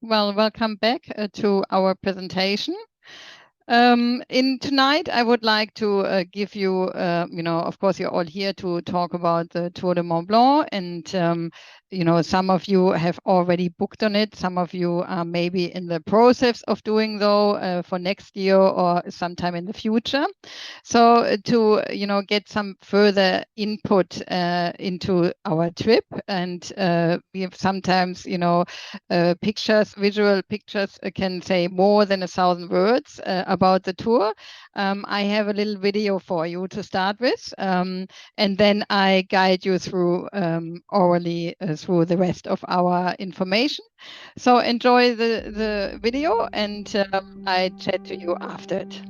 Well, welcome back to our presentation. In tonight, I would like to give you, of course, you're all here to talk about the Tour du Mont Blanc, and some of you have already booked on it. Some of you are maybe in the process of doing so for next year or sometime in the future. So to get some further input into our trip, and we have sometimes pictures, visual pictures can say more than 1,000 words about the tour. I have a little video for you to start with, and then I guide you through orally through the rest of our information. So enjoy the video, and I chat to you after it.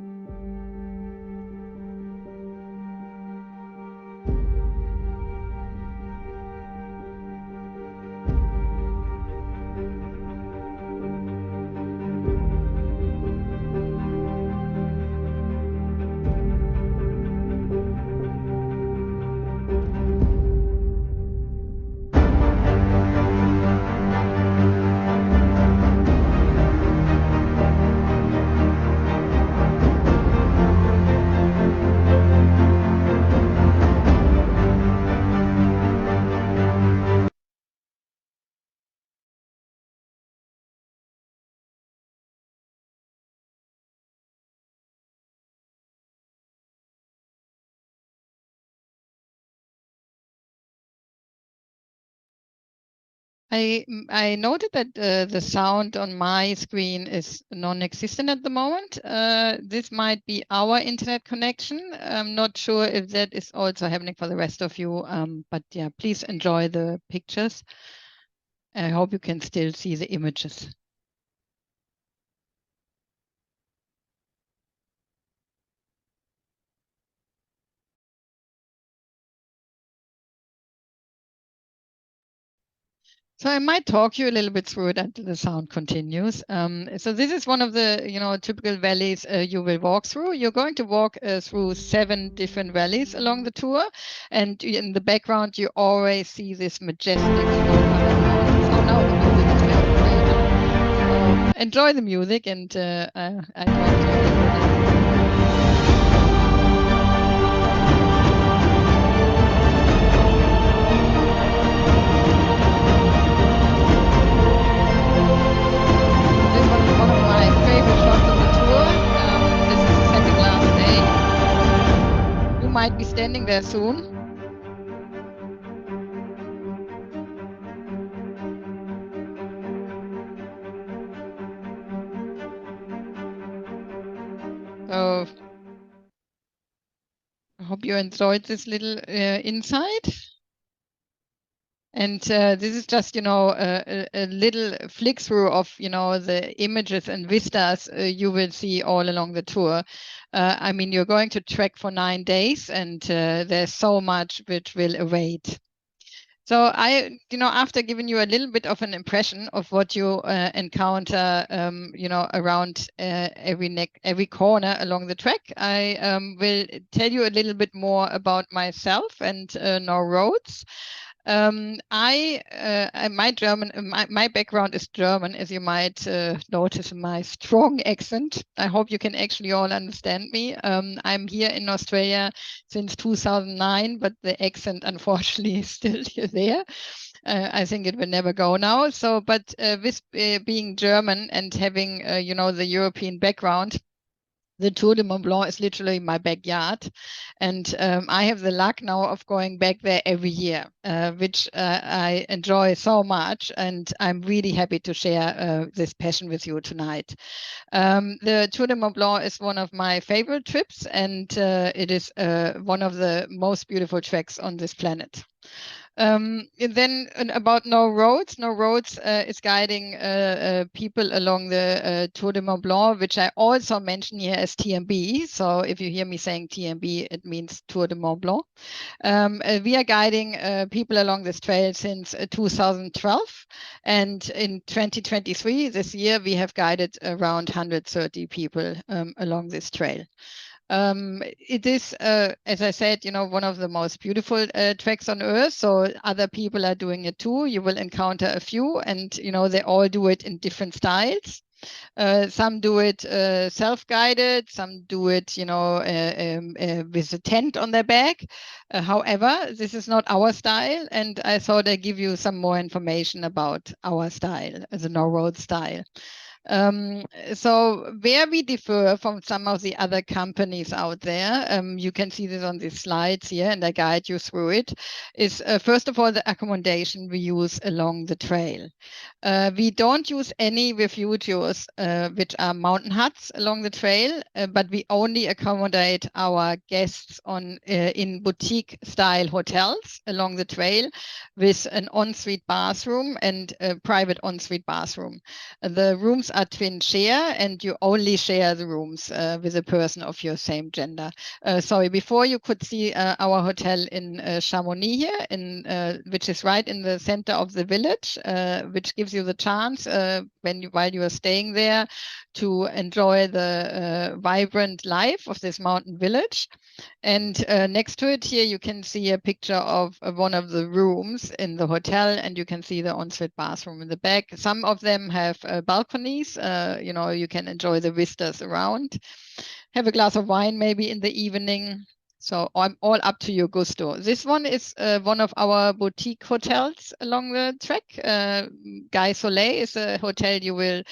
I noted that the sound on my screen is non-existent at the moment. This might be our internet connection. I'm not sure if that is also happening for the rest of you, but yeah, please enjoy the pictures. I hope you can still see the images. So I might talk you a little bit through it until the sound continues. So this is one of the typical valleys you will walk through. You're going to walk through 7 different valleys along the tour, and in the background you always see this majestic snow-covered mountains. Oh, now the music is very great. So enjoy the music, and I don't. One of my favorite shots on the tour. This is the second last day. You might be standing there soon. So I hope you enjoyed this little insight. And this is just, a little flick through of, the images and vistas you will see all along the tour. I mean, you're going to trek for 9 days, and there's so much which will await. So after giving you a little bit of an impression of what you encounter, around every corner along the trek, I will tell you a little bit more about myself and No Roads. My background is German, as you might notice in my strong accent. I hope you can actually all understand me. I'm here in Australia since 2009, but the accent, unfortunately, is still there. I think it will never go now. So, but with being German and having, the European background, the Tour du Mont Blanc is literally my backyard, and I have the luck now of going back there every year, which I enjoy so much, and I'm really happy to share this passion with you tonight. The Tour du Mont Blanc is one of my favorite trips, and it is one of the most beautiful treks on this planet. And then about No Roads. No Roads is guiding people along the Tour de Mont Blanc, which I also mention here as TMB. So if you hear me saying TMB, it means Tour de Mont Blanc. We are guiding people along this trail since 2012. And in 2023, this year, we have guided around 130 people along this trail. It is, as I said, one of the most beautiful treks on earth. So other people are doing it too. You will encounter a few, and they all do it in different styles. Some do it self-guided, some do it, with a tent on their back. However, this is not our style, and I thought I'd give you some more information about our style, the no-road style. So where we differ from some of the other companies out there, you can see this on these slides here, and I guide you through it, is first of all, the accommodation we use along the trail. We don't use any refugios, which are mountain huts along the trail, but we only accommodate our guests in boutique-style hotels along the trail with an ensuite bathroom and a private ensuite bathroom. The rooms are twin share, and you only share the rooms with a person of your same gender. Sorry, before you could see our hotel in Chamonix here, which is right in the center of the village, which gives you the chance while you are staying there to enjoy the vibrant life of this mountain village. And next to it here, you can see a picture of one of the rooms in the hotel, and you can see the ensuite bathroom in the back. Some of them have balconies. You can enjoy the vistas around. Have a glass of wine maybe in the evening. So I'm all up to your gusto. This one is one of our boutique hotels along the trek. Guy Soleil is a hotel you will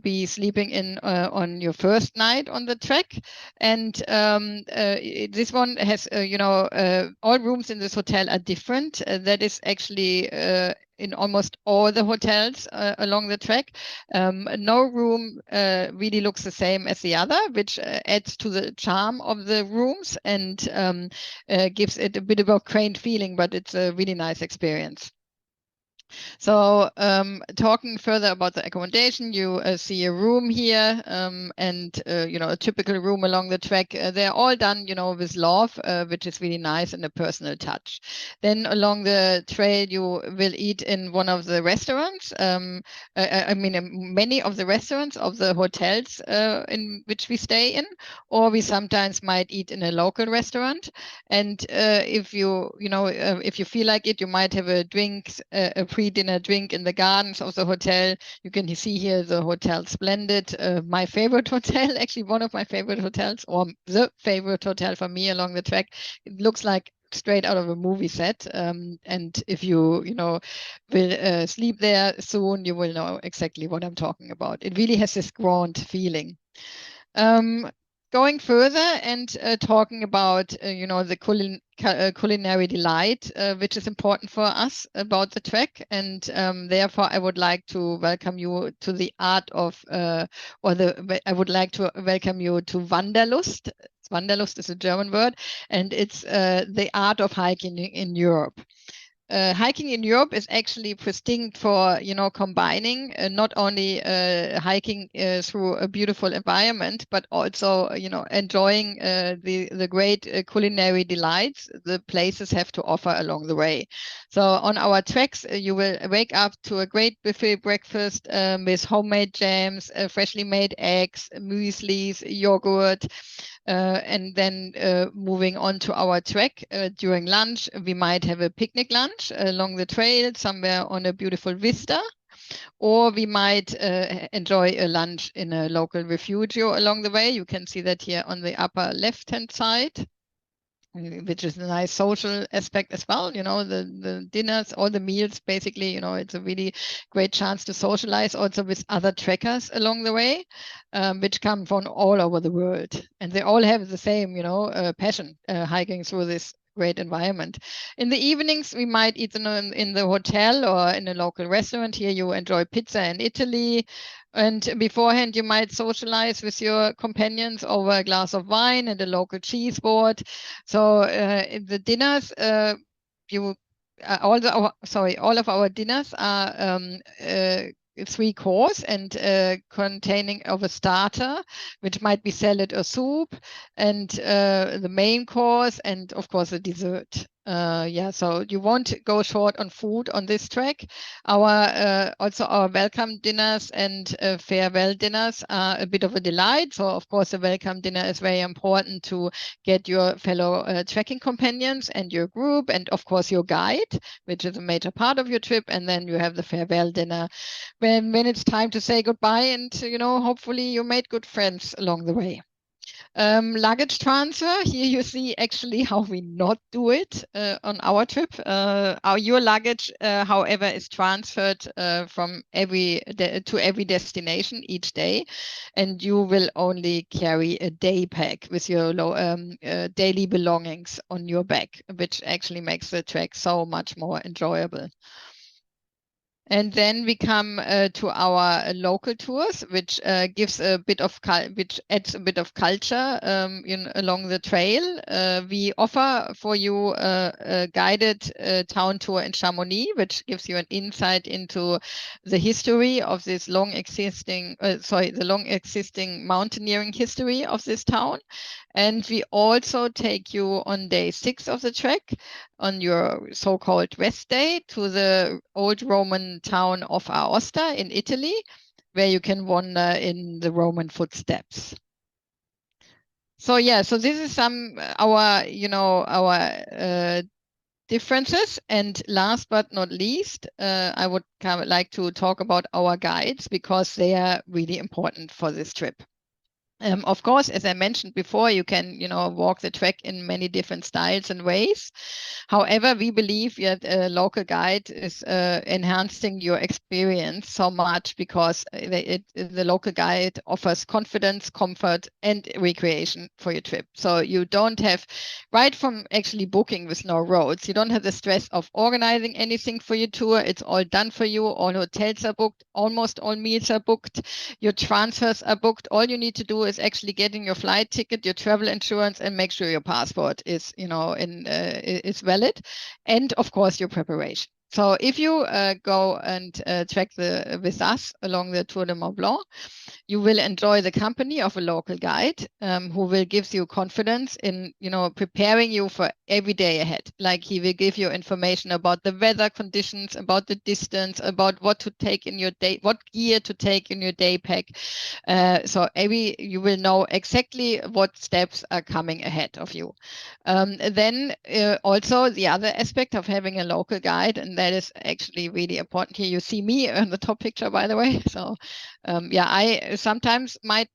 be sleeping in on your first night on the trek. And this one has, all rooms in this hotel are different. That is actually in almost all the hotels along the trek. No room really looks the same as the other, which adds to the charm of the rooms and gives it a bit of a quaint feeling, but it's a really nice experience. So talking further about the accommodation, you see a room here and, a typical room along the trek. They're all done, with love, which is really nice and a personal touch. Then along the trail, you will eat in one of the restaurants. Many of the restaurants of the hotels in which we stay in, or we sometimes might eat in a local restaurant. And if you feel like it, you might have a drink, a pre-dinner drink in the gardens of the hotel. You can see here the Hotel Splendid, my favorite hotel, actually one of my favorite hotels, or the favorite hotel for me along the trek. It looks like straight out of a movie set. And if you will sleep there soon, you will know exactly what I'm talking about. It really has this grand feeling. Going further and talking about, the culinary delight, which is important for us about the trek. And therefore, I would like to welcome you to the art of, I would like to welcome you to Wanderlust. Wanderlust is a German word, and it's the art of hiking in Europe. Hiking in Europe is actually distinct for, combining not only hiking through a beautiful environment, but also, enjoying the great culinary delights the places have to offer along the way. So on our treks, you will wake up to a great buffet breakfast with homemade jams, freshly made eggs, mueslis, yogurt. And then moving on to our trek during lunch, we might have a picnic lunch along the trail somewhere on a beautiful vista, or we might enjoy a lunch in a local refugio along the way. You can see that here on the upper left-hand side, which is a nice social aspect as well. The dinners, all the meals, basically, it's a really great chance to socialize also with other trekkers along the way, which come from all over the world. And they all have the same, passion, hiking through this great environment. In the evenings, we might eat in the hotel or in a local restaurant. Here you enjoy pizza in Italy. And beforehand, you might socialize with your companions over a glass of wine and a local cheese board. So the dinners, all of our dinners are 3 course and containing of a starter, which might be salad or soup, and the main course, and of course the dessert. So you won't go short on food on this trek. Also our welcome dinners and farewell dinners are a bit of a delight. So of course the welcome dinner is very important to get your fellow trekking companions and your group, and of course your guide, which is a major part of your trip. And then you have the farewell dinner when it's time to say goodbye, and hopefully you made good friends along the way. Luggage transfer. Here you see actually how we not do it on our trip. Your luggage, however, is transferred from to every destination each day, and you will only carry a day pack with your daily belongings on your back, which actually makes the trek so much more enjoyable. And then we come to our local tours, which gives a bit of which adds a bit of culture along the trail. We offer for you a guided town tour in Chamonix, which gives you an insight into the history of this the long existing mountaineering history of this town. And we also take you on day 6 of the trek on your so-called rest day to the old Roman town of Aosta in Italy, where you can wander in the Roman footsteps. So this is some our differences. And last but not least, I would like to talk about our guides, because they are really important for this trip. Of course, as I mentioned before, you can, walk the trek in many different styles and ways. However, we believe that a local guide is enhancing your experience so much, because the local guide offers confidence, comfort, and recreation for your trip. So you don't have, right from actually booking with no roads, you don't have the stress of organizing anything for your tour. It's all done for you. All hotels are booked. Almost all meals are booked. Your transfers are booked. All you need to do is actually getting your flight ticket, your travel insurance, and make sure your passport is, is valid, and of course your preparation. So if you go and trek with us along the Tour du Mont Blanc, you will enjoy the company of a local guide who will give you confidence in, preparing you for every day ahead. Like, he will give you information about the weather conditions, about the distance, about what to take in your day, what gear to take in your day pack. So you will know exactly what steps are coming ahead of you. Then also the other aspect of having a local guide, and that is actually really important. Here you see me on the top picture, by the way. So I sometimes might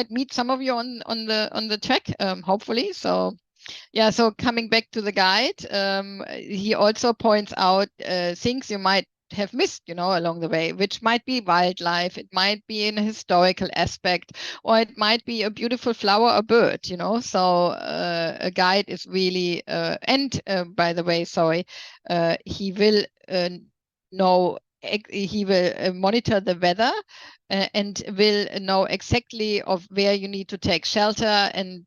meet some of you on the trek, hopefully. So coming back to the guide, he also points out things you might have missed, along the way, which might be wildlife, it might be in a historical aspect, or it might be a beautiful flower or bird, So a guide is really, by the way, sorry, he will know. He will monitor the weather and will know exactly of where you need to take shelter, and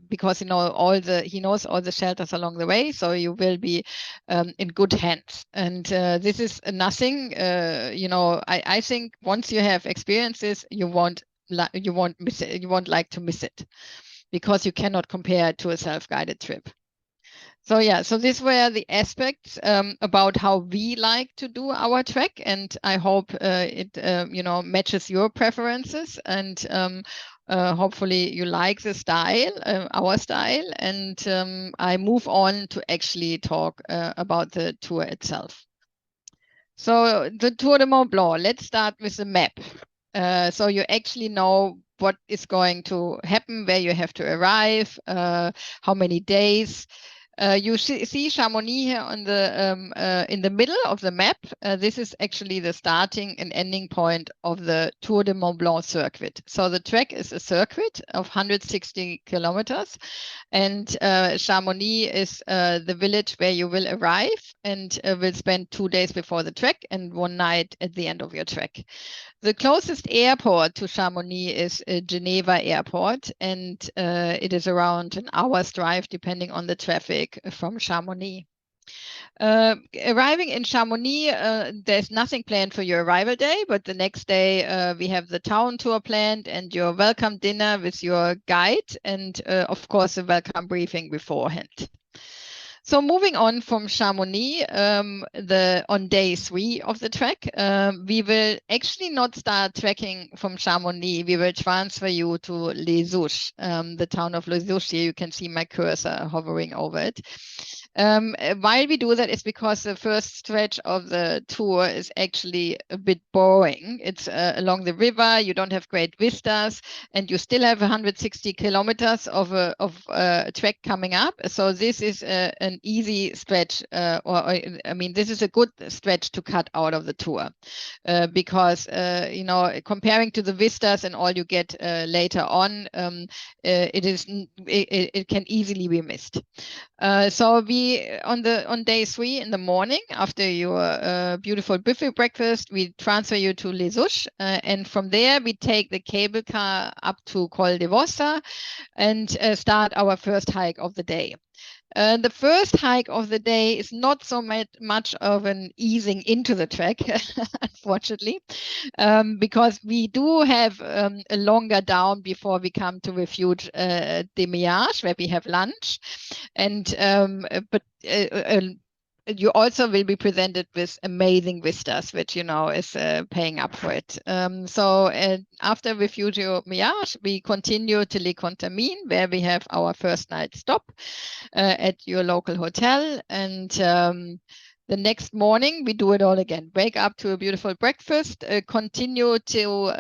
because he knows all the shelters along the way, so you will be in good hands. And this is nothing. I think once you have experiences, you won't miss it. You won't like to miss it, because you cannot compare it to a self-guided trip. So these were the aspects about how we like to do our trek, and I hope it matches your preferences, and hopefully you like the style, our style. And I move on to actually talk about the tour itself. So the Tour du Mont Blanc. Let's start with the map. So you actually know what is going to happen, where you have to arrive, how many days. You see Chamonix here on in the middle of the map. This is actually the starting and ending point of the Tour du Mont Blanc circuit. So the trek is a circuit of 160 kilometers, and Chamonix is the village where you will arrive, and will spend 2 days before the trek and 1 night at the end of your trek. The closest airport to Chamonix is Geneva Airport, and it is around an hour's drive, depending on the traffic, from Chamonix. Arriving in Chamonix, there's nothing planned for your arrival day, but the next day we have the town tour planned, and your welcome dinner with your guide, and of course a welcome briefing beforehand. So moving on from Chamonix, on day 3 of the trek, we will actually not start trekking from Chamonix. We will transfer you to Les Houches, the town of Les Houches. Here you can see my cursor hovering over it. Why we do that is because the first stretch of the tour is actually a bit boring. It's along the river. You don't have great vistas, and you still have 160 kilometers of a trek coming up. So this is an easy stretch, this is a good stretch to cut out of the tour, because comparing to the vistas and all you get later on, it can easily be missed. So we on day 3 in the morning, after your beautiful buffet breakfast, we transfer you to Les Houches, and from there we take the cable car up to Col de Vossa and start our first hike of the day. The first hike of the day is not so much of an easing into the trek, unfortunately, because we do have a longer down before we come to Refuge des Millages, where we have lunch. And you also will be presented with amazing vistas, which is paying up for it. So after Refugio Millage, we continue to Le Contamine, where we have our first night stop at your local hotel. And the next morning, we do it all again. Wake up to a beautiful breakfast, continue to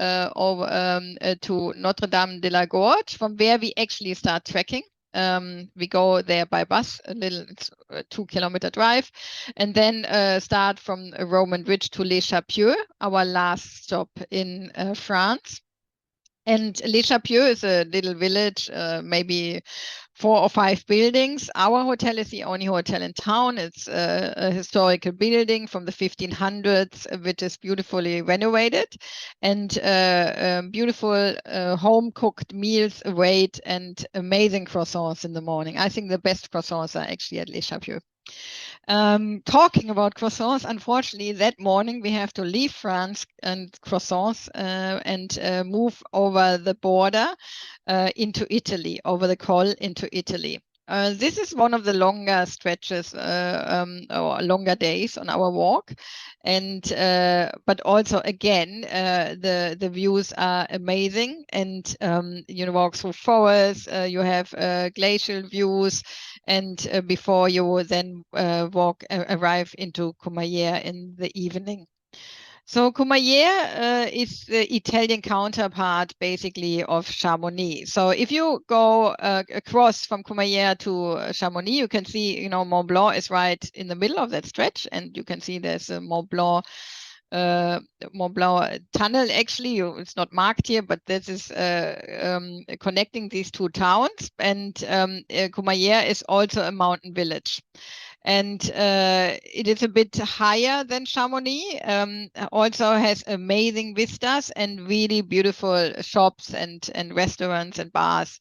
Notre Dame de la Gorge, from where we actually start trekking. We go there by bus, it's a 2-kilometer drive, and then start from Roman Ridge to Les Chapieux, our last stop in France. And Les Chapieux is a little village, maybe 4 or 5 buildings. Our hotel is the only hotel in town. It's a historical building from the 1500s, which is beautifully renovated, and beautiful home-cooked meals await, and amazing croissants in the morning. I think the best croissants are actually at Les Chapieux. Talking about croissants, unfortunately, that morning we have to leave France and croissants and move over the border into Italy, over the Col into Italy. This is one of the longer stretches or longer days on our walk, and but also again the views are amazing, and you walk through forests, you have glacial views, and before you then arrive into Courmayeur in the evening. So Courmayeur is the Italian counterpart, basically, of Chamonix. So if you go across from Courmayeur to Chamonix, you can see, Mont Blanc is right in the middle of that stretch, and you can see there's a Mont Blanc tunnel. Actually, it's not marked here, but this is connecting these two towns. And Courmayeur is also a mountain village. And it is a bit higher than Chamonix, also has amazing vistas and really beautiful shops and restaurants and bars.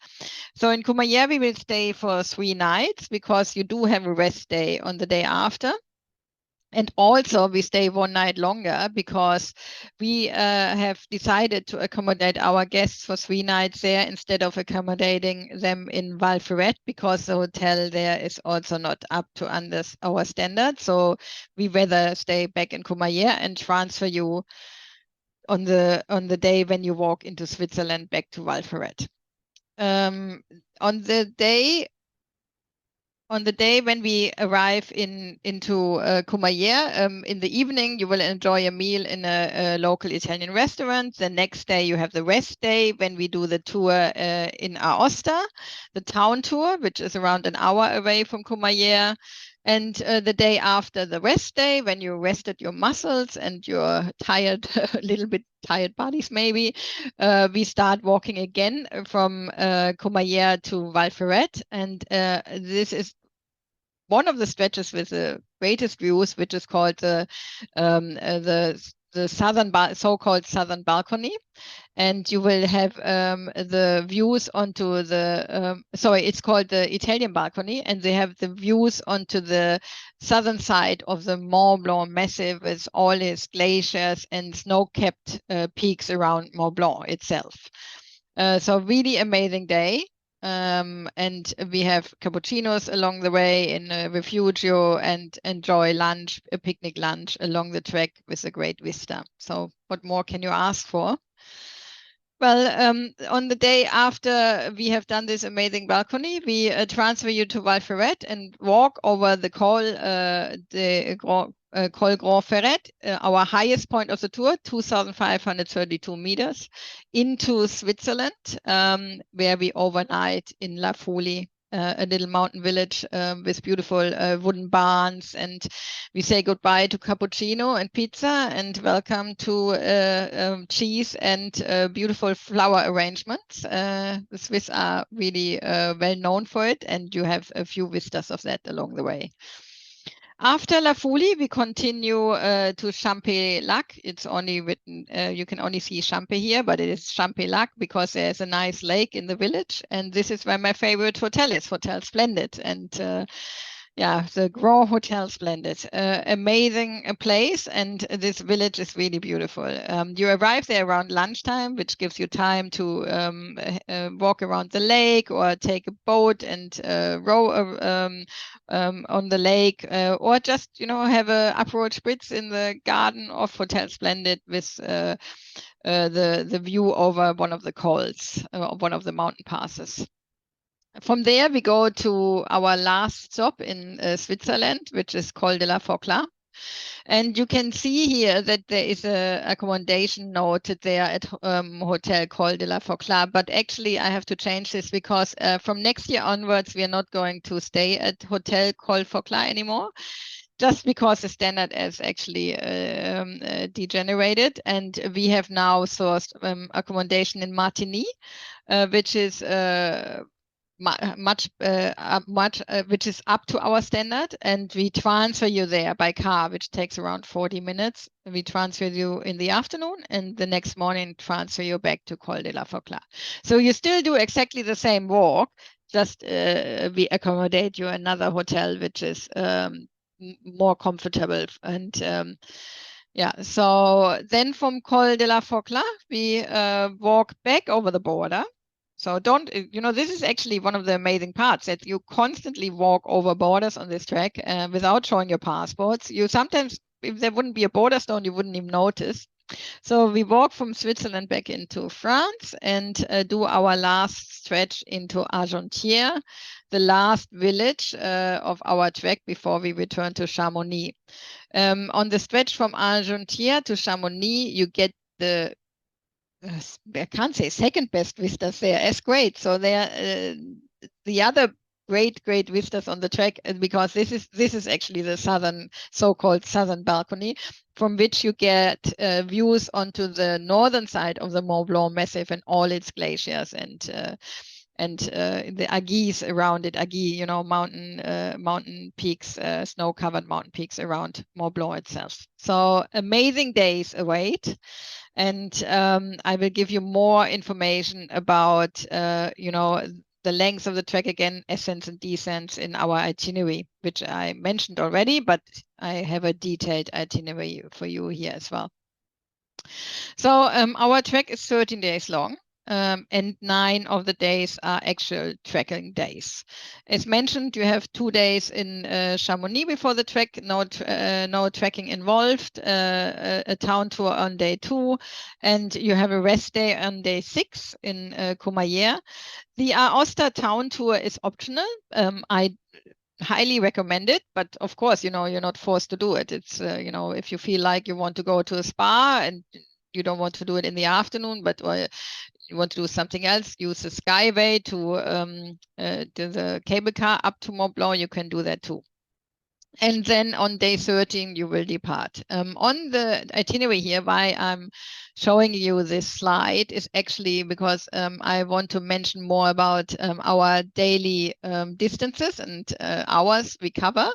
So in Courmayeur, we will stay for 3 nights, because you do have a rest day on the day after. And also we stay 1 night longer, because we have decided to accommodate our guests for 3 nights there instead of accommodating them in Val Ferret, because the hotel there is also not up to our standards. So we rather stay back in Courmayeur and transfer you on the day when you walk into Switzerland back to Val Ferret. On the day when we arrive into Courmayeur, in the evening, you will enjoy a meal in a local Italian restaurant. The next day, you have the rest day, when we do the tour in Aosta, the town tour, which is around an hour away from Courmayeur. And the day after the rest day, when you rested your muscles and you're tired, a little bit tired bodies maybe, we start walking again from Courmayeur to Val Ferret. And this is one of the stretches with the greatest views, which is called the so-called southern balcony. And you will have the views onto it's called the Italian balcony, and they have the views onto the southern side of the Mont Blanc massif, with all its glaciers and snow-capped peaks around Mont Blanc itself. So really amazing day. and we have cappuccinos along the way in a refugio and enjoy lunch, a picnic lunch along the track with a great vista. So what more can you ask for? Well, on the day after we have done this amazing balcony, we transfer you to Val Ferret and walk over the Col Grand Ferret, our highest point of the tour, 2,532 meters, into Switzerland, where we overnight in La Folie, a little mountain village with beautiful wooden barns, and we say goodbye to cappuccino and pizza and welcome to cheese and beautiful flower arrangements. The Swiss are really well known for it, and you have a few vistas of that along the way. After La Folie, we continue to Champey-Lac. It's only written, you can only see Champey here, but it is Champey-Lac because there's a nice lake in the village. And this is where my favorite hotel is, Hotel Splendid. And yeah, the Grand Hotel Splendid. Amazing place, and this village is really beautiful. You arrive there around lunchtime, which gives you time to walk around the lake or take a boat and row on the lake, or just, you know, have a Aperol Spritz in the garden of Hotel Splendid with the view over one of the cols, one of the mountain passes. From there, we go to our last stop in Switzerland, which is Col de la Focla. And you can see here that there is a accommodation noted there at Hotel Col de la Focla. But actually, I have to change this because from next year onwards, we are not going to stay at Hotel Col Focla anymore, just because the standard is actually degenerated. And we have now sourced accommodation in Martigny, which is which is up to our standard, and we transfer you there by car, which takes around 40 minutes. We transfer you in the afternoon, and the next morning transfer you back to Col de la Focla. So you still do exactly the same walk, just we accommodate you another hotel which is more comfortable. And yeah, so then from Col de la Focla we walk back over the border. So don't, you know, this is actually one of the amazing parts, that you constantly walk over borders on this track without showing your passports. You sometimes, if there wouldn't be a border stone, you wouldn't even notice. So we walk from Switzerland back into France and do our last stretch into Argentière, the last village of our trek before we return to Chamonix. On the stretch from Argentière to Chamonix, you get the I can't say second best vistas, they are as great. So they are the other great vistas on the track, because this is actually the so-called southern balcony, from which you get views onto the northern side of the Mont Blanc massif and all its glaciers and the Aguilles around it. Aguilles, you know, mountain peaks, snow-covered mountain peaks around Mont Blanc itself. So amazing days await. And I will give you more information about, you know, the length of the trek again, ascents and descents in our itinerary, which I mentioned already, but I have a detailed itinerary for you here as well. So our trek is 13 days long. And 9 of the days are actual trekking days. As mentioned, you have 2 days in Chamonix before the trek, no trekking involved, a town tour on day 2, and you have a rest day on day 6 in Courmayeur. The Aosta town tour is optional. I highly recommend it, but of course, you know, you're not forced to do it. It's, you know, if you feel like you want to go to a spa and you don't want to do it in the afternoon, but you want to do something else, use the Skyway to the cable car up to Mont Blanc, you can do that too. And then on day 13, you will depart. On the itinerary here, why I'm showing you this slide is actually because I want to mention more about our daily distances and hours we cover.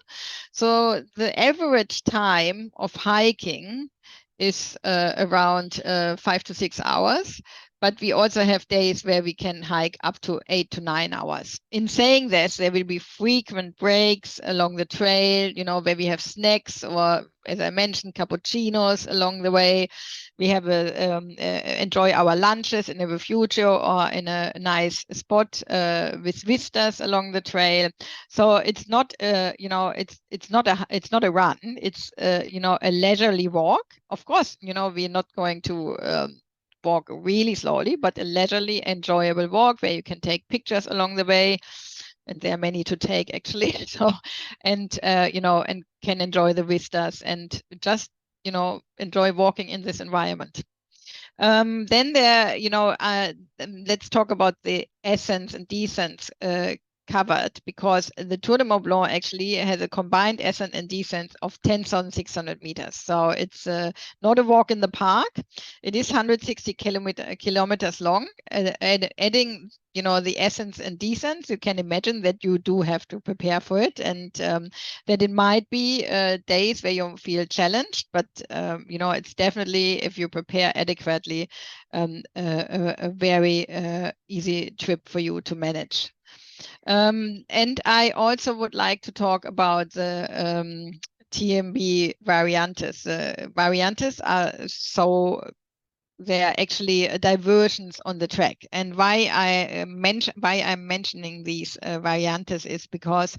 So the average time of hiking is around 5 to 6 hours. but we also have days where we can hike up to 8 to 9 hours. In saying this, there will be frequent breaks along the trail, where we have snacks or, as I mentioned, cappuccinos along the way. We have enjoy our lunches in the refugio or in a nice spot with vistas along the trail. So it's not, it's not a run. It's a leisurely walk. Of course, we're not going to walk really slowly, but a leisurely, enjoyable walk where you can take pictures along the way, and there are many to take actually. So, and and can enjoy the vistas and just enjoy walking in this environment. Then let's talk about the ascents and descents covered, because the Tour du Mont Blanc actually has a combined ascent and descent of 10,600 meters. So it's not a walk in the park. It is 160 kilometers long. Adding the ascents and descents, you can imagine that you do have to prepare for it, and that it might be days where you feel challenged, but it's definitely, if you prepare adequately, a very easy trip for you to manage. And I also would like to talk about the TMB variantes. Variantes are they are actually diversions on the track. And why I'm mentioning these variantes is because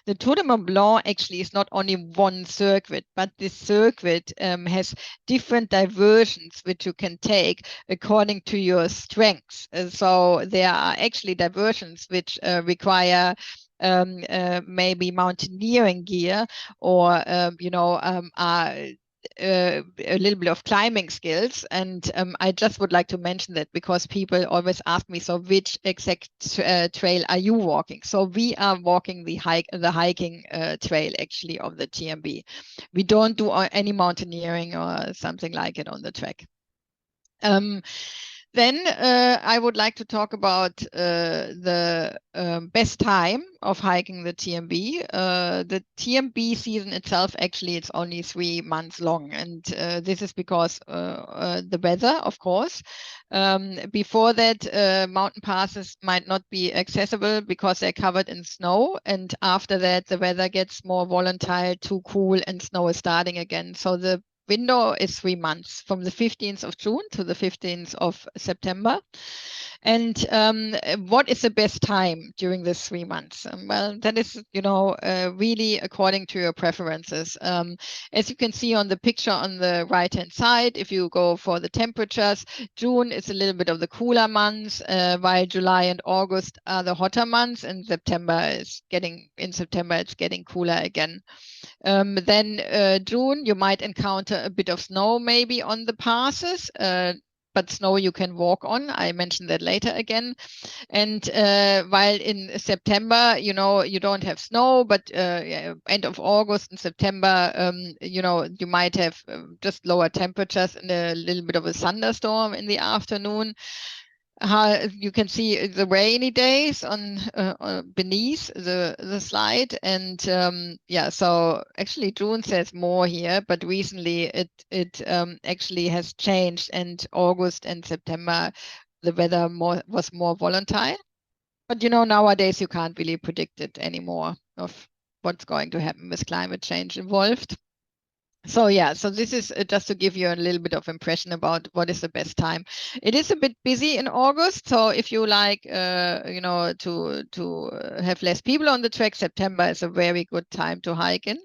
the Tour de Mont Blanc actually is not only one circuit, but this circuit has different diversions which you can take according to your strengths. So there are actually diversions which require maybe mountaineering gear, or are a little bit of climbing skills. And I just would like to mention that, because people always ask me, so which exact trail are you walking? So we are walking the hiking trail actually of the TMB. We don't do any mountaineering or something like it on the track. Then I would like to talk about the best time of hiking the TMB. The TMB season itself, actually, it's only 3 months long. And this is because the weather, of course. Before that, mountain passes might not be accessible because they're covered in snow. And after that, the weather gets more volatile, too cool, and snow is starting again. So the window is 3 months, from the 15th of June to the 15th of September. And what is the best time during this 3 months? Well, that is, really according to your preferences. As you can see on the picture on the right-hand side, if you go for the temperatures, June is a little bit of the cooler months, while July and August are the hotter months, and September it's getting cooler again. Then June, you might encounter a bit of snow maybe on the passes, but snow you can walk on. I mentioned that later again. And while in September, you don't have snow, but end of August and September, you might have just lower temperatures and a little bit of a thunderstorm in the afternoon. You can see the rainy days on beneath the slide, and so actually June says more here, but recently it actually has changed, and August and September the weather was more volatile. But nowadays you can't really predict it anymore of what's going to happen with climate change involved. So this is just to give you a little bit of impression about what is the best time. It is a bit busy in August, so if you like, to have less people on the track, September is a very good time to hike in.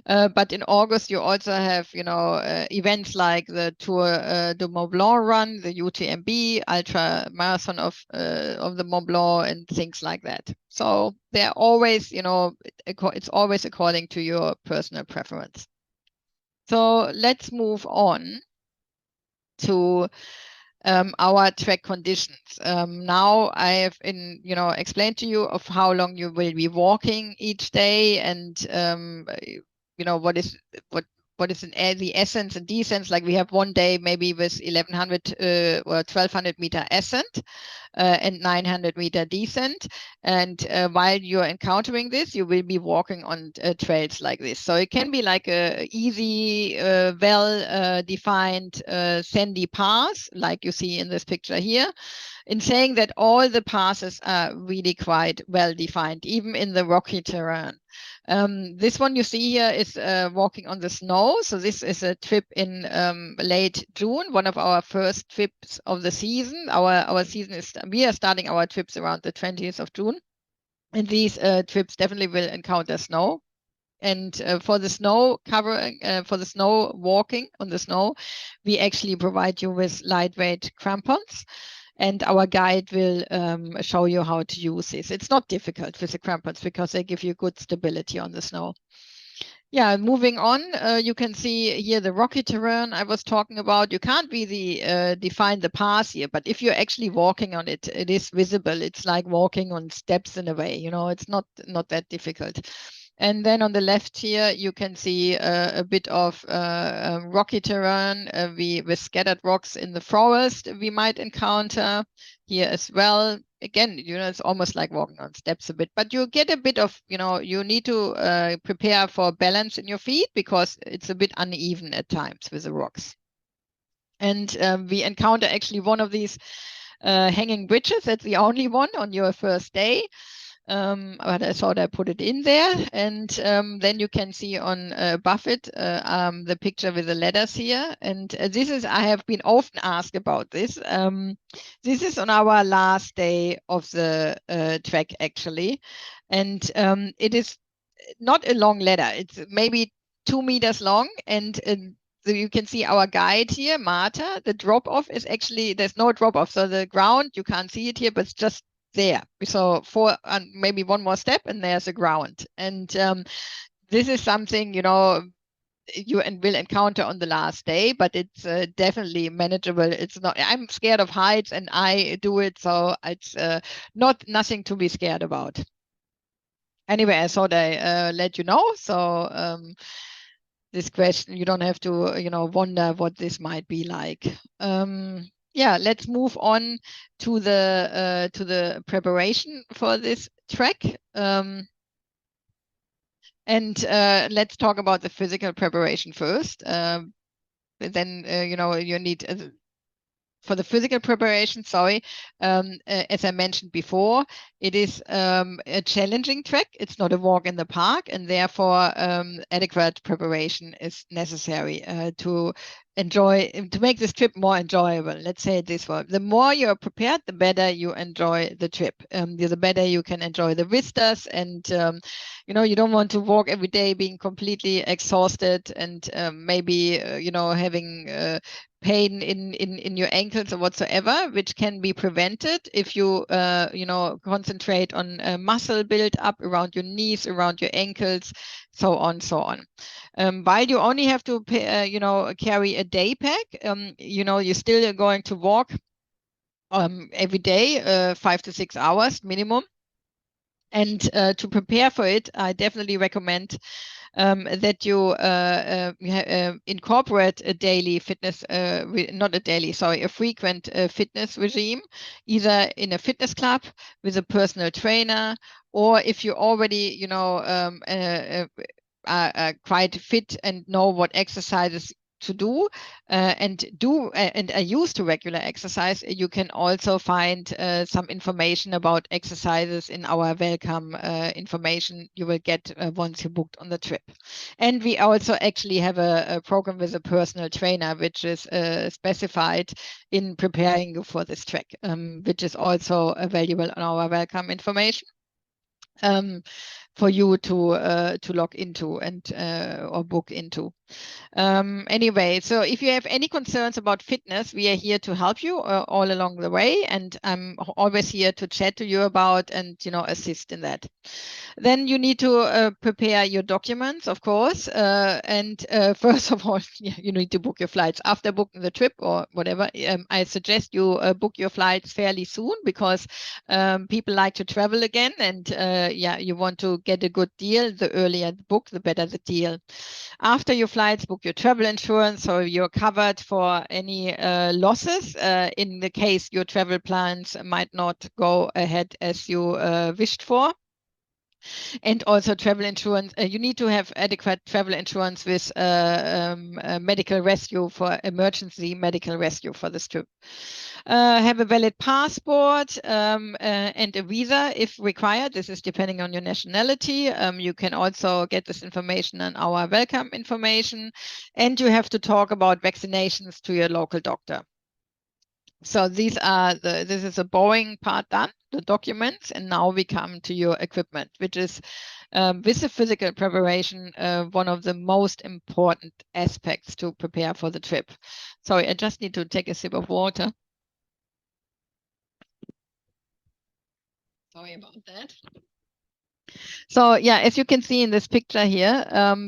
But in August, you also have, events like the Tour du Mont Blanc run, the UTMB, ultra marathon of the Mont Blanc, and things like that. So they're always, it's always according to your personal preference. So let's move on to our track conditions. Now I have explained to you of how long you will be walking each day, and what what is the ascents and descents. Like we have one day maybe with 1100 or 1200 meter ascent and 900 meter descent. And while you're encountering this, you will be walking on trails like this. So it can be like a easy, well-defined sandy path, like you see in this picture here. In saying that all the passes are really quite well defined, even in the rocky terrain. This one you see here is walking on the snow. So this is a trip in late June, one of our first trips of the season. Our season is, we are starting our trips around the 20th of June. And these trips definitely will encounter snow. And for the snow covering, for the snow walking on the snow, we actually provide you with lightweight crampons. And our guide will show you how to use this. It's not difficult with the crampons because they give you good stability on the snow. Yeah, moving on, you can see here the rocky terrain I was talking about. You can't really define the path here, but if you're actually walking on it, it is visible. It's like walking on steps in a way, you know, it's not that difficult. And then on the left here, you can see a bit of rocky terrain with scattered rocks in the forest we might encounter here as well. Again, you know, it's almost like walking on steps a bit, but you get a bit of, you know, you need to prepare for balance in your feet because it's a bit uneven at times with the rocks. And we encounter actually one of these hanging bridges. That's the only one on your first day. But I thought I put it in there. And then you can see on above it the picture with the letters here. And this is, I have been often asked about this. This is on our last day of the trek, actually. And it is not a long letter. It's maybe 2 meters long. And so you can see our guide here, Marta. The drop-off is actually, there's no drop-off. So the ground, you can't see it here, but it's just there. So maybe one more step and there's a ground. And this is something, you know, you will encounter on the last day, but it's definitely manageable. It's not, I'm scared of heights and I do it. So it's nothing to be scared about. Anyway, I thought I let you know. So this question, you don't have to, you know, wonder what this might be like. Yeah, let's move on to the preparation for this trek. And let's talk about the physical preparation first. Then, you know, you need, for the physical preparation, as I mentioned before, it is a challenging trek. It's not a walk in the park, and therefore adequate preparation is necessary to make this trip more enjoyable. Let's say it this way: the more you're prepared, the better you enjoy the trip. The better you can enjoy the vistas, and you know, you don't want to walk every day being completely exhausted and maybe you know, having pain in your ankles or whatsoever, which can be prevented if you you know, concentrate on muscle build up around your knees, around your ankles, so on. While you only have to you know, carry a day pack, you know, you're still going to walk every day 5 to 6 hours minimum. And to prepare for it, I definitely recommend that you incorporate a daily fitness, a frequent fitness regime, either in a fitness club with a personal trainer, or if you already, you know, are quite fit and know what exercises to do and are used to regular exercise, you can also find some information about exercises in our welcome information you will get once you booked on the trip. And we also actually have a program with a personal trainer, which is specified in preparing you for this trek, which is also available on our welcome information. For you to log into and or book into. Anyway, so if you have any concerns about fitness, we are here to help you all along the way, and I'm always here to chat to you about and, you know, assist in that. Then you need to prepare your documents, of course, and first of all, you need to book your flights. After booking the trip or whatever, I suggest you book your flights fairly soon, because people like to travel again, and yeah, you want to get a good deal. The earlier the book, the better the deal. After you fly flights, book your travel insurance, so you're covered for any losses in the case your travel plans might not go ahead as you wished for. And also travel insurance, you need to have adequate travel insurance with medical rescue for emergency medical rescue for this trip. Have a valid passport and a visa if required. This is depending on your nationality. You can also get this information on our welcome information. And you have to talk about vaccinations to your local doctor. So this is a boring part done, the documents, and now we come to your equipment, which is with the physical preparation, one of the most important aspects to prepare for the trip. Sorry, I just need to take a sip of water. Sorry about that. So yeah, as you can see in this picture here,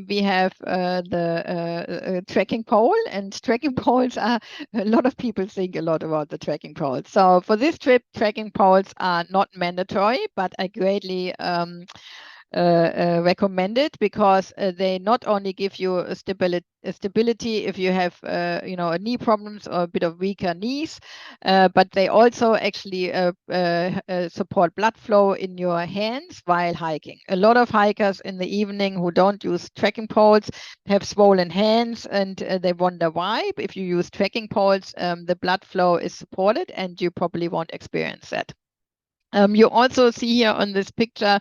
we have the trekking pole, and trekking poles are, a lot of people think a lot about the trekking poles. So for this trip, trekking poles are not mandatory, but I greatly recommended because they not only give you a stability if you have knee problems or a bit of weaker knees, but they also actually support blood flow in your hands while hiking. A lot of hikers in the evening who don't use trekking poles have swollen hands, and they wonder why. If you use trekking poles, the blood flow is supported and you probably won't experience that. You also see here on this picture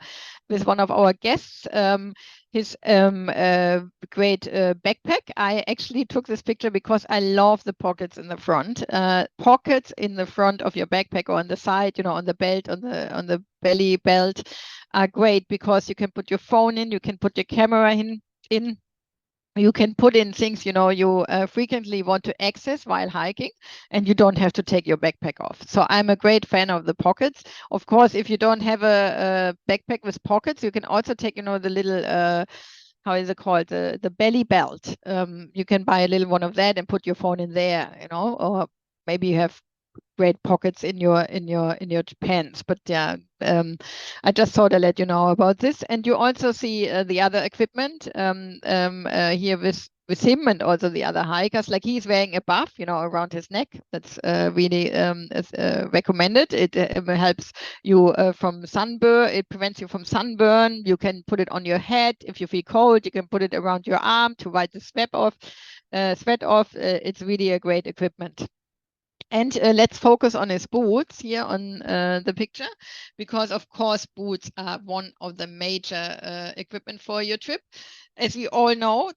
with one of our guests, his great backpack. I actually took this picture because I love the pockets in the front. Pockets in the front of your backpack or on the side, on the belt, on the belly belt are great because you can put your phone in, you can put your camera in. You can put in things you frequently want to access while hiking, and you don't have to take your backpack off. So I'm a great fan of the pockets. Of course, if you don't have a backpack with pockets, you can also take the little how is it called, the belly belt. You can buy a little one of that and put your phone in there, or maybe you have great pockets in your pants. But yeah, I just thought I'd let you know about this. And you also see the other equipment here with him and also the other hikers. Like he's wearing a buff, around his neck. That's really recommended. It helps you from sunburn. It prevents you from sunburn. You can put it on your head if you feel cold. You can put it around your arm to wipe the sweat off. It's really a great equipment. And let's focus on his boots here on the picture, because of course boots are one of the major equipment for your trip. As we all know,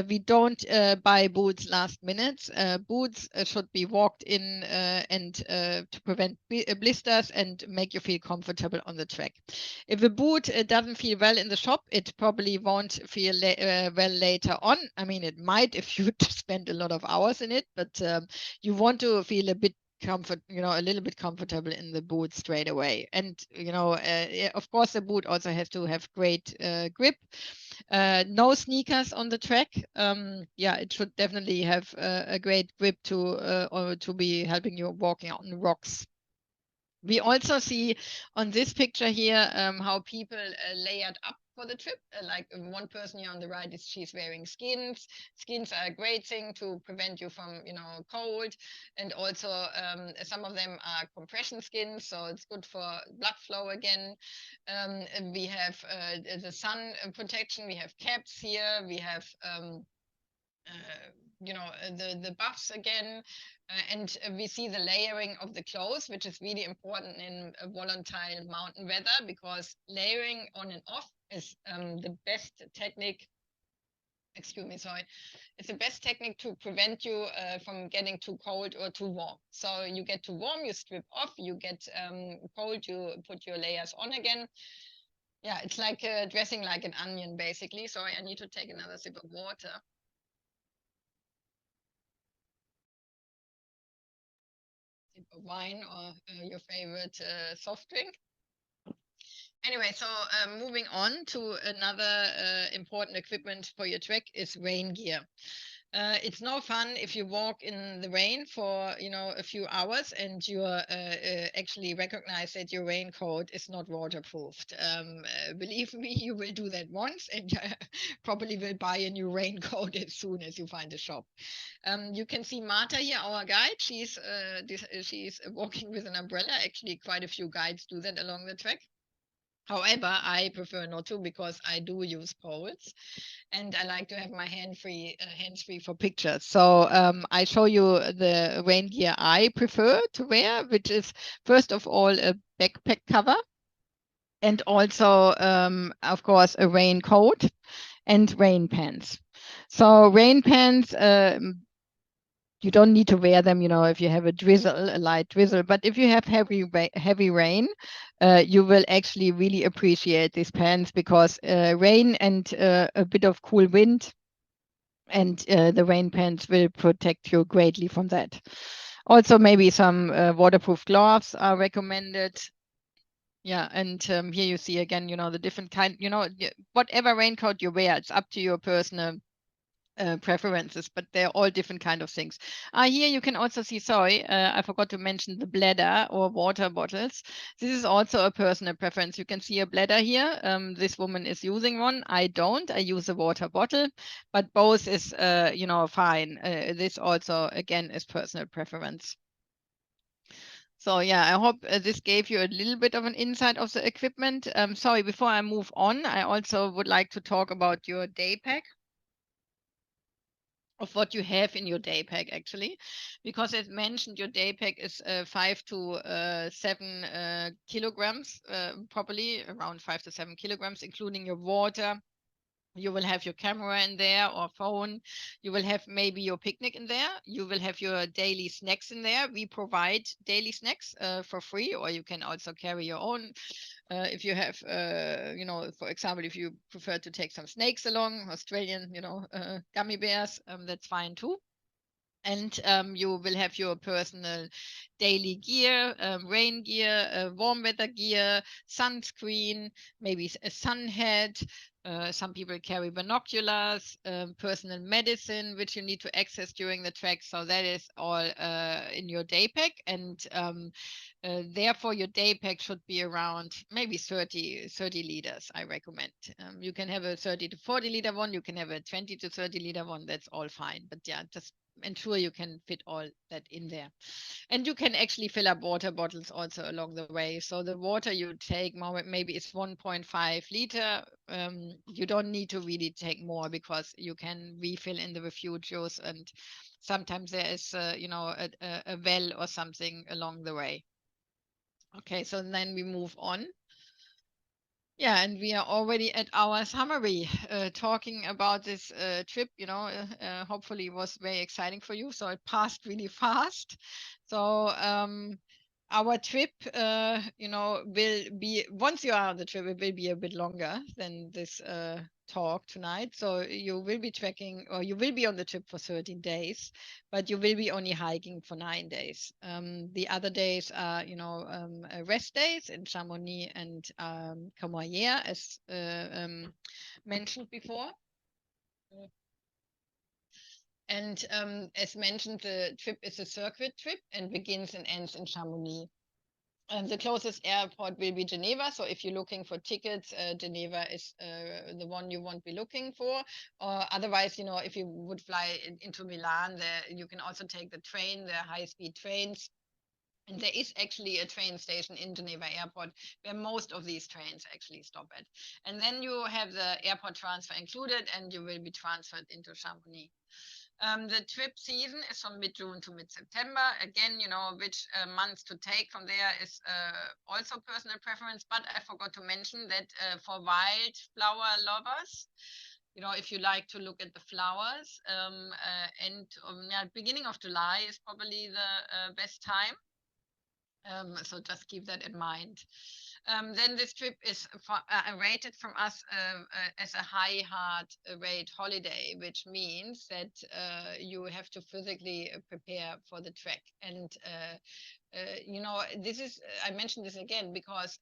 we don't buy boots last minute. Boots should be walked in and to prevent blisters and make you feel comfortable on the trek. If a boot doesn't feel well in the shop, it probably won't feel well later on. I mean, it might if you spend a lot of hours in it, but you want to feel a little bit comfortable in the boot straight away. And of course the boot also has to have great grip. No sneakers on the trek. It should definitely have a great grip to be helping you walking on rocks. We also see on this picture here how people layered up for the trip. Like one person here on the right, she's wearing skins. Skins are a great thing to prevent you from, cold. And also some of them are compression skins, so it's good for blood flow again. And we have the sun protection. We have caps here. We have the buffs again, and we see the layering of the clothes, which is really important in a volatile mountain weather, because layering on and off is the best technique. Excuse me, sorry. It's the best technique to prevent you from getting too cold or too warm. So you get too warm, you strip off. You get cold, you put your layers on again. Yeah, it's like dressing like an onion, basically. Sorry, I need to take another sip of water. Of wine or your favorite soft drink. Anyway, so moving on to another important equipment for your trek is rain gear. It's no fun if you walk in the rain for a few hours and you actually recognize that your raincoat is not waterproofed. Believe me, you will do that once, and probably will buy a new raincoat as soon as you find a shop. You can see Marta here, our guide. She's walking with an umbrella. Actually, quite a few guides do that along the track. However, I prefer not to because I do use poles, and I like to have my hands free for pictures. So I show you the rain gear I prefer to wear, which is first of all a backpack cover, and also of course a raincoat and rain pants. So rain pants, you don't need to wear them, if you have a light drizzle. But if you have heavy rain, you will actually really appreciate these pants, because rain and a bit of cool wind and the rain pants will protect you greatly from that. Also, maybe some waterproof gloves are recommended. Yeah, and here you see again, the different kind, whatever raincoat you wear, it's up to your personal preferences, but they're all different kind of things. Here you can also see, sorry, I forgot to mention the bladder or water bottles. This is also a personal preference. You can see a bladder here. This woman is using one. I don't. I use a water bottle, but both is, fine. This also, again, is personal preference. So yeah, I hope this gave you a little bit of an insight of the equipment. Sorry, before I move on, I also would like to talk about your day pack, of what you have in your day pack, actually, because as mentioned, your day pack is 5 to 7 kilograms, probably around 5 to 7 kilograms, including your water. You will have your camera in there or phone. You will have maybe your picnic in there. You will have your daily snacks in there. We provide daily snacks for free, or you can also carry your own. If you have, for example, if you prefer to take some snakes along, Australian, gummy bears, that's fine too. And you will have your personal daily gear, rain gear, warm weather gear, sunscreen, maybe a sun hat. Some people carry binoculars, personal medicine, which you need to access during the trek. So that is all in your day pack. And therefore, your day pack should be around maybe 30 liters, I recommend. You can have a 30 to 40 liter one. You can have a 20 to 30 liter one. That's all fine. But yeah, just ensure you can fit all that in there. And you can actually fill up water bottles also along the way. So the water you take maybe is 1.5 liter. You don't need to really take more, because you can refill in the refugios, and sometimes there is a well or something along the way. Okay, so then we move on. Yeah, and we are already at our summary, talking about this trip. Hopefully it was very exciting for you. So it passed really fast. So our trip, will be, once you are on the trip, it will be a bit longer than this talk tonight. So you will be trekking, or you will be on the trip for 13 days, but you will be only hiking for 9 days. The other days are, rest days in Chamonix and Courmayeur, as mentioned before. And as mentioned, the trip is a circuit trip and begins and ends in Chamonix. The closest airport will be Geneva. So if you're looking for tickets, Geneva is the one you won't be looking for. Or otherwise, if you would fly into Milan, you can also take the train, the high-speed trains. And there is actually a train station in Geneva Airport where most of these trains actually stop at. And then you have the airport transfer included, and you will be transferred into Chamonix. The trip season is from mid-June to mid-September. Again, which months to take from there is also personal preference, but I forgot to mention that for wildflower lovers, if you like to look at the flowers, and beginning of July is probably the best time. So just keep that in mind. Then this trip is rated from us as a high heart rate holiday, which means that you have to physically prepare for the trek. And this is, I mentioned this again because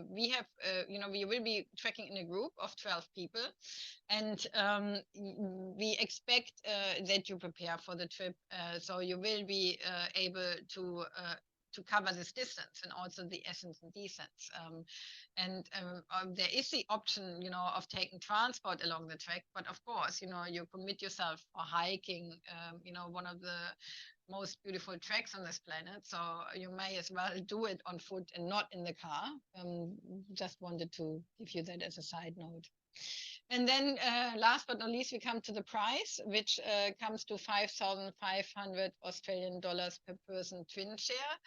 we have, we will be trekking in a group of 12 people, and we expect that you prepare for the trip. So you will be able to cover this distance and also the essence and descents. There is the option, of taking transport along the trek, but of course, you commit yourself for hiking, one of the most beautiful treks on this planet. So you may as well do it on foot and not in the car. Just wanted to give you that as a side note. And then last but not least, we come to the price, which comes to 5,500 Australian dollars per person twin share.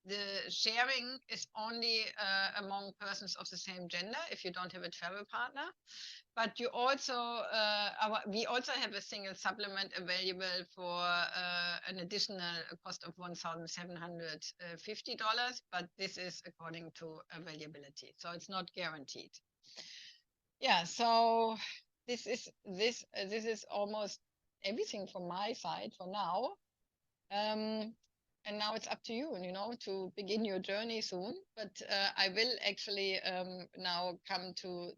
The sharing is only among persons of the same gender if you don't have a travel partner. But you also, we also have a single supplement available for an additional cost of $1,750, but this is according to availability, so it's not guaranteed. Yeah, so this is almost everything from my side for now. And now it's up to you, to begin your journey soon. But I will actually now come to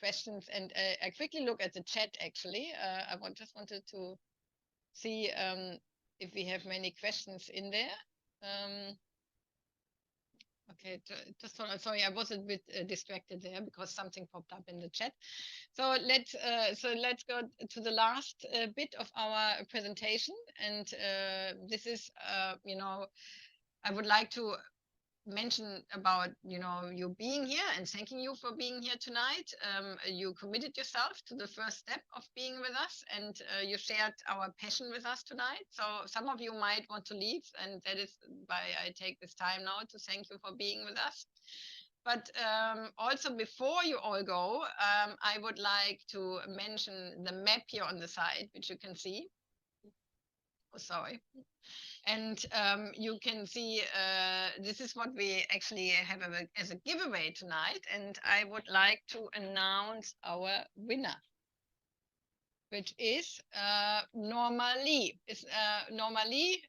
questions, and I quickly look at the chat. Actually, I just wanted to see if we have many questions in there. Okay, sorry, I was a bit distracted there because something popped up in the chat. So let's go to the last bit of our presentation, and this is I would like to mention about you being here and thanking you for being here tonight. You committed yourself to the first step of being with us, and you shared our passion with us tonight. So some of you might want to leave, and that is why I take this time now to thank you for being with us. But also before you all go, I would like to mention the map here on the side, which you can see. Oh, sorry. And you can see this is what we actually have as a giveaway tonight. And I would like to announce our winner, which is Normally. Normally.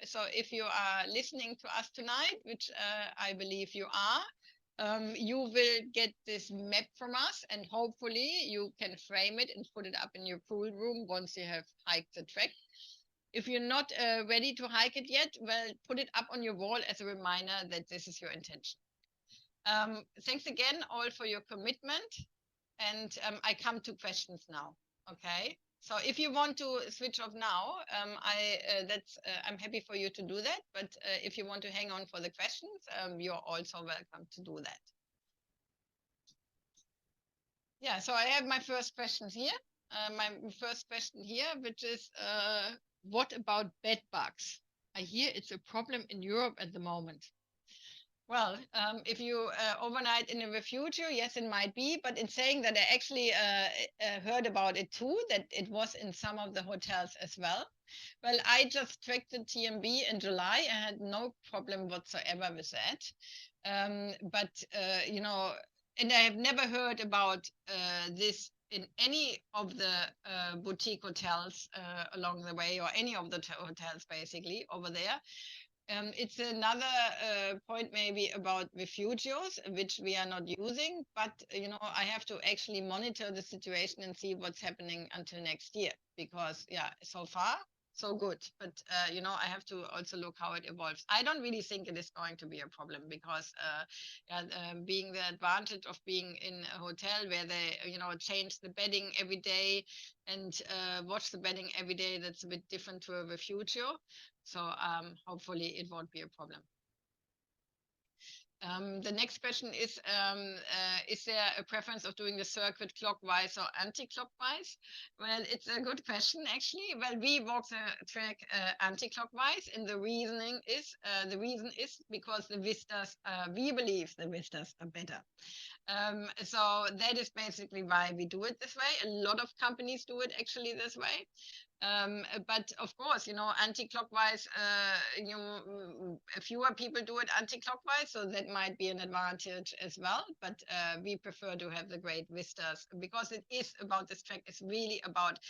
So if you are listening to us tonight, which I believe you are, you will get this map from us, and hopefully you can frame it and put it up in your pool room once you have hiked the trek. If you're not ready to hike it yet, well, put it up on your wall as a reminder that this is your intention. Thanks again all for your commitment. And I come to questions now. Okay. So if you want to switch off now, I'm happy for you to do that. But if you want to hang on for the questions, you're also welcome to do that. Yeah, so I have my first questions here. My first question here, which is, what about bed bugs? I hear it's a problem in Europe at the moment. Well, if you overnight in a refuge, yes, it might be. But in saying that, I actually heard about it too, that it was in some of the hotels as well. Well, I just trekked the TMB in July. I had no problem whatsoever with that. And I have never heard about this in any of the boutique hotels along the way, or any of the hotels basically over there. It's another point maybe about refugios, which we are not using, but I have to actually monitor the situation and see what's happening until next year, because so far so good, but I have to also look how it evolves. I don't really think it is going to be a problem, because being the advantage of being in a hotel where they change the bedding every day and watch the bedding every day, that's a bit different to a refugio. So hopefully it won't be a problem. The next question is there a preference of doing the circuit clockwise or anti-clockwise? Well, it's a good question, actually. Well, we walk the track anti-clockwise, and the reason is because the vistas, we believe the vistas are better. So that is basically why we do it this way. A lot of companies do it actually this way. But of course, anti-clockwise, fewer people do it anti-clockwise, so that might be an advantage as well. But we prefer to have the great vistas because it is about this track. It's really about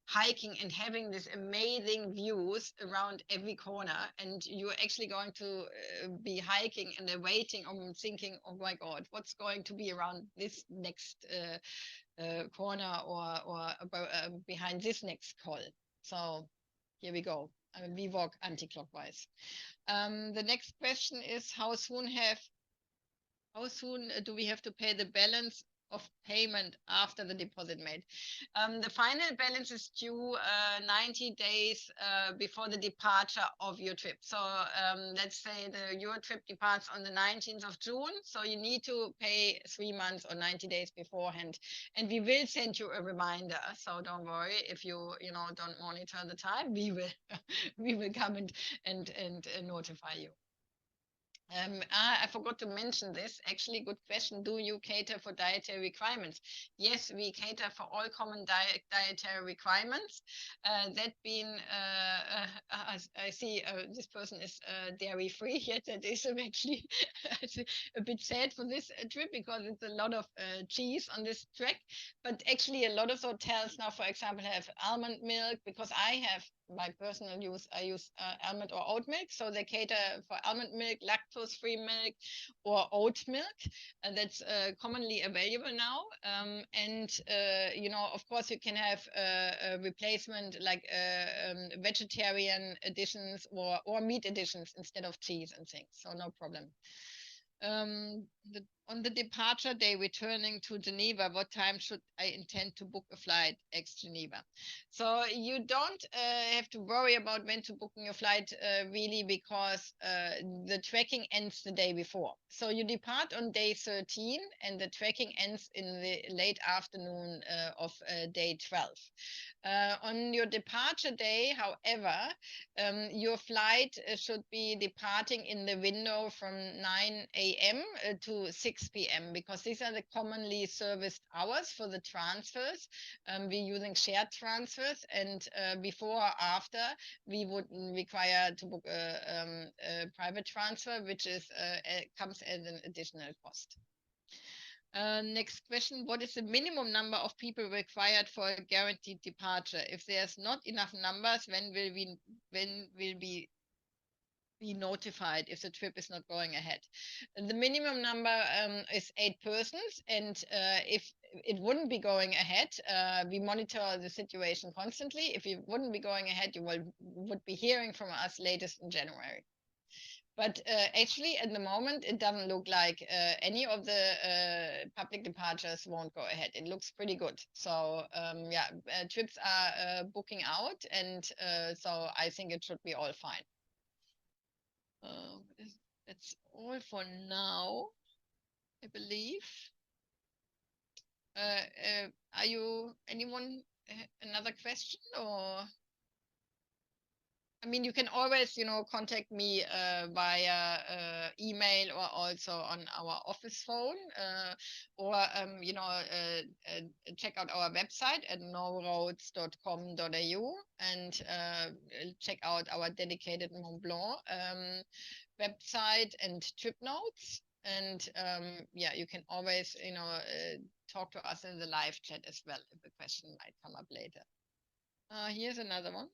hiking and having these amazing views around every corner, and you're actually going to be hiking and waiting and thinking, oh my god, what's going to be around this next corner or behind this next col. So here we go. We walk anti-clockwise. The next question is how soon do we have to pay the balance of payment after the deposit made? The final balance is due 90 days before the departure of your trip. So let's say your trip departs on the 19th of June. So you need to pay 3 months or 90 days beforehand. And we will send you a reminder. So don't worry if you don't monitor the time. We will we will come and notify you. I forgot to mention this. Actually, good question. Do you cater for dietary requirements? Yes, we cater for all common dietary requirements. That being, I see this person is dairy free. Yet that is actually a bit sad for this trip because it's a lot of cheese on this trek. But actually, a lot of hotels now, for example, have almond milk because I have my personal use. I use almond or oat milk, so they cater for almond milk, lactose-free milk, or oat milk, and that's commonly available now. And of course, you can have a replacement like vegetarian additions or meat additions instead of cheese and things. So no problem. On the departure day returning to Geneva, what time should I intend to book a flight ex-Geneva? So you don't have to worry about when to book your flight really because the trekking ends the day before. So you depart on day 13 and the trekking ends in the late afternoon of day 12. On your departure day, however, your flight should be departing in the window from 9 a.m. To 6 p.m. because these are the commonly serviced hours for the transfers. We're using shared transfers, and before or after, we would require to book a private transfer, which comes as an additional cost. Next question, what is the minimum number of people required for a guaranteed departure? If there's not enough numbers, when will we be notified if the trip is not going ahead? The minimum number is 8 persons, and if it wouldn't be going ahead, we monitor the situation constantly. If you wouldn't be going ahead, you would be hearing from us latest in January. But actually, at the moment, it doesn't look like any of the public departures won't go ahead. It looks pretty good. So trips are booking out, and so I think it should be all fine. That's all for now, I believe. Anyone another question or? I mean, you can always, contact me via email or also on our office phone, or check out our website at noroads.com.au and check out our dedicated Mont Blanc website and trip notes. And you can always, talk to us in the live chat as well if a question might come up later. Here's another one.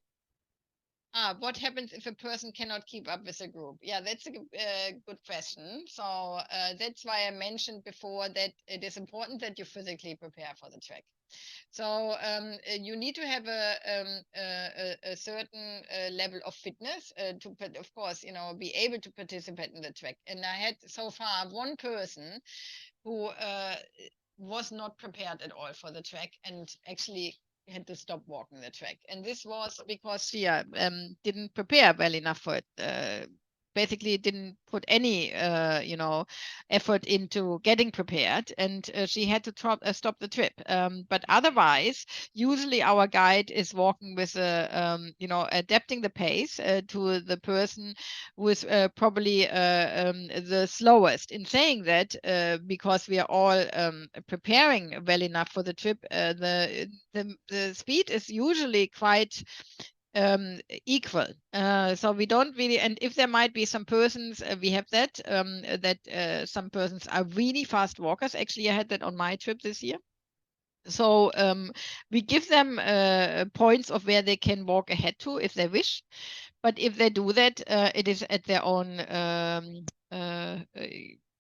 What happens if a person cannot keep up with a group? Yeah, that's a good question. So that's why I mentioned before that it is important that you physically prepare for the trek. So you need to have a certain level of fitness to, of course, be able to participate in the trek. And I had so far one person who was not prepared at all for the trek and actually had to stop walking the track, and this was because she didn't prepare well enough for it. basically didn't put any, effort into getting prepared, and she had to stop the trip. But otherwise, usually our guide is walking with adapting the pace to the person who is probably the slowest. In saying that, because we are all preparing well enough for the trip, the speed is usually quite equal. So we don't really, and if there might be some persons, we have that some persons are really fast walkers. Actually, I had that on my trip this year. So we give them points of where they can walk ahead to if they wish. But if they do that, it is at their own.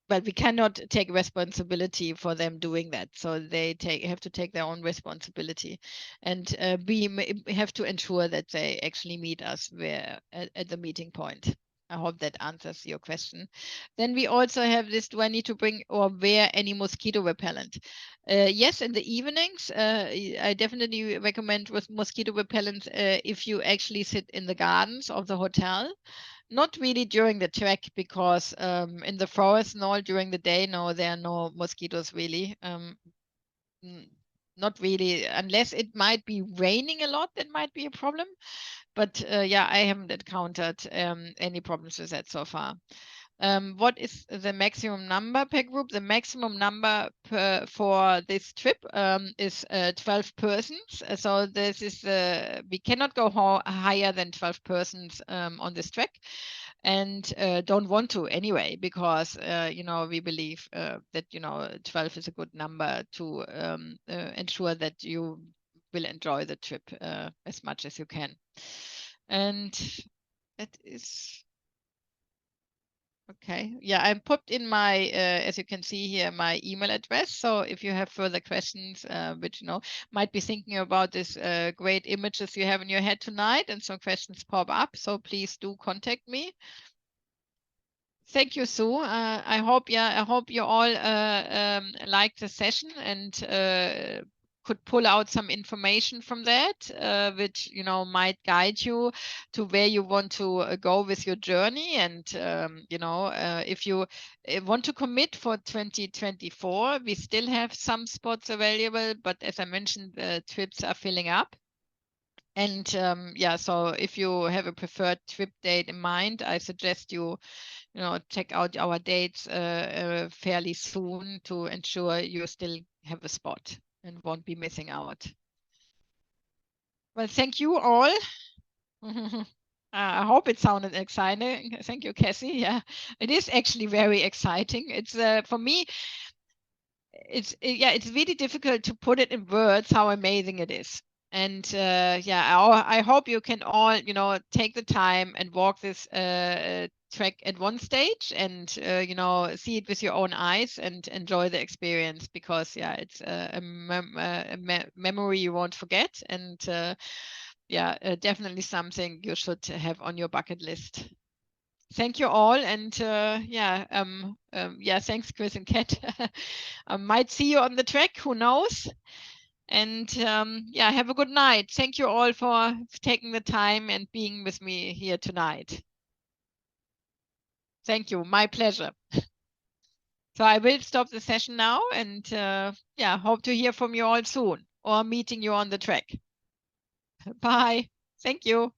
But we cannot take responsibility for them doing that. So they have to take their own responsibility, and we have to ensure that they actually meet us at the meeting point. I hope that answers your question. Then we also have this: do I need to bring or wear any mosquito repellent? Yes, in the evenings, I definitely recommend with mosquito repellent if you actually sit in the gardens of the hotel. Not really during the trek, because in the forest and all during the day, no, there are no mosquitoes really. Not really, unless it might be raining a lot, that might be a problem. But yeah, I haven't encountered any problems with that so far. What is the maximum number per group? The maximum number for this trip is 12 persons. So this is we cannot go higher than 12 persons on this trek, and don't want to anyway, because we believe that 12 is a good number to ensure that you will enjoy the trip as much as you can. And that is okay. Yeah, I put in my, as you can see here, my email address. So if you have further questions, which might be thinking about this great images you have in your head tonight, and some questions pop up, so please do contact me. Thank you, Sue. I hope you all liked the session and could pull out some information from that, which might guide you to where you want to go with your journey. And if you want to commit for 2024, we still have some spots available, but as I mentioned, the trips are filling up. And yeah, so if you have a preferred trip date in mind, I suggest you check out our dates fairly soon to ensure you still have a spot and won't be missing out. Well, thank you all. I hope it sounded exciting. Thank you, Cassie. Yeah, it is actually very exciting. It's for me, it's really difficult to put it in words how amazing it is. And yeah, I hope you can all take the time and walk this trek at one stage, and see it with your own eyes and enjoy the experience, because yeah, it's a memory you won't forget, and yeah, definitely something you should have on your bucket list. Thank you all, and yeah, thanks, Chris and Kat. I might see you on the trek, who knows? And yeah, have a good night. Thank you all for taking the time and being with me here tonight. Thank you, my pleasure. So I will stop the session now, and yeah, hope to hear from you all soon, or meeting you on the trek. Bye. Thank you.